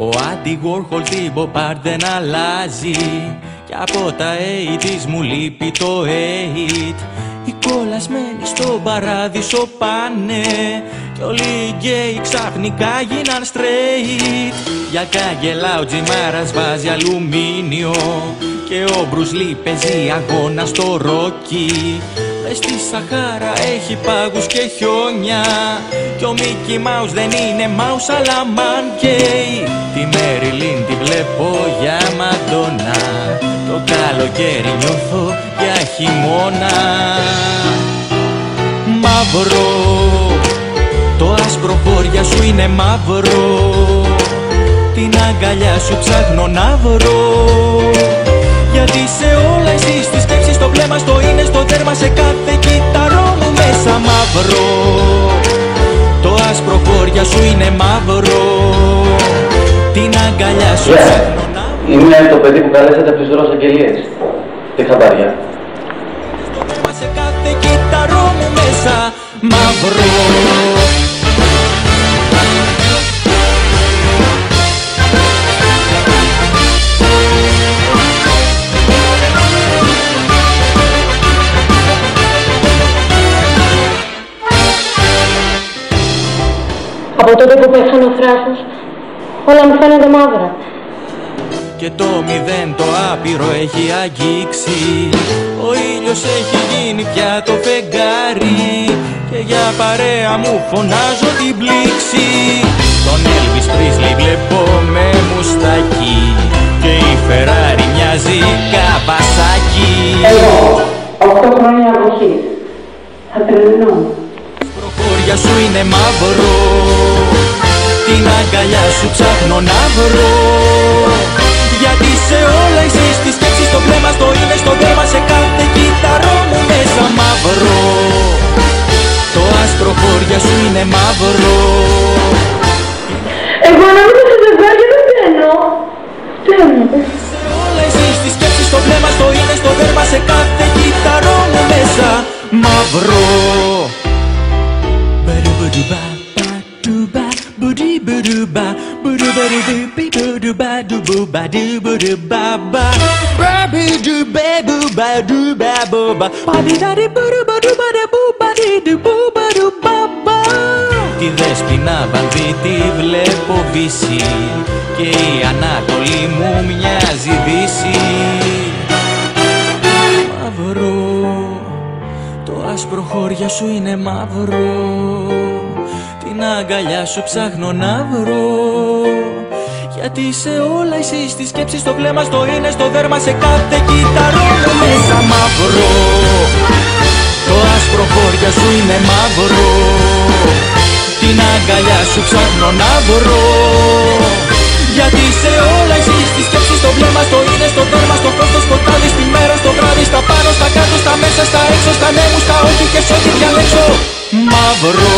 Ο Άντι Γουόρχολ την pop art δεν αλλάζει, κι από τα 80's μου λείπει το 8. Οι κολλασμένοι στον παράδεισο πάνε, κι όλοι οι γκέι ξαφνικά γίναν straight. Για κάγκελα ο Τζιμάρας βάζει αλουμίνιο, και ο Μπρους Λι παίζει αγώνα στο Ρόκι. Μες στη Σαχάρα έχει πάγους και χιόνια, κι ο Μίκι Μάους δεν είναι Μάους αλλά μάνκεϊ. Τη Μέριλιν τη βλέπω για Μαντόνα, το καλοκαίρι νιώθω για χειμώνα. Μαύρο, το άσπρο χώρια σου είναι μαύρο, την αγκαλιά σου ψάχνω να βρω. Γιατί σε όλα εσύ στη σκέψη, στο βλέμμα, στο είναι, στο δέρμα, σε κάθε κύτταρό μου μέσα μαύρο. Το άσπρο χώρια σου είναι μαύρο, την αγκαλιά σου ψάχνω να βρω. Είμαι το παιδί που καλέσατε από τις δρόσες αγγελίες. Τι χαμπάρια. Στο δέρμα, σε κάθε κύτταρό μου μέσα μαύρο. Από τότε που πέθανε ο θράσος, όλα μου φαίνονται μαύρα. Και το μηδέν το άπειρο έχει αγγίξει, ο ήλιος έχει γίνει πια το φεγγάρι, και για παρέα μου φωνάζω την πλήξη. Τον Elvis Presley βλέπω με μουστάκι, και η Ferrari μοιάζει καβασάκι. Εγώ, 8 χρόνια αγωγής, θα τρελνώ. Προχώρια σου είναι μαύρο, την αγκαλιά σου ψάχνω να βρω. Γιατί σε όλα εσύ στη σκέψη, στο βλέμμα, στο είναι, στο δέρμα, σε κάθε κύτταρό μου μέσα μαύρο. Το άσπρο χώρια σου είναι μαύρο. Εγώ να μην σε ζευγάρια δεν μπαίνω. Σε όλα εσύ στη σκέψη, στο βλέμμα, στο είναι, στο δέρμα, σε κάθε κύτταρό μου μέσα μαύρο. Τη Δέσποινα Βανδύ τη βλέπω Βύση, και η Ανατολή μου μοιάζει Δύση. Μαύρο, το άσπρο χώρια σου είναι μαύρο, την αγκαλιά σου ψάχνω να βρω. Γιατί σε όλα εσύ στη σκέψη, στο βλέμμα, στο είναι, στο δέρμα, σε κάθε κύτταρό μου μέσα μαύρο. Το άσπρο χώρια σου είναι μαύρο, την αγκαλιά σου ψάχνω να βρω. Γιατί σε όλα εσύ στη σκέψη, στο βλέμμα, στο είναι, στο δέρμα, στο φως, στο σκοτάδι, στη μέρα, στο βράδυ, στα πάνω, στα κάτω, στα μέσα, στα έξω, στα ναι μου, στα όχι και σ' ό,τι διαλέξω μαύρο.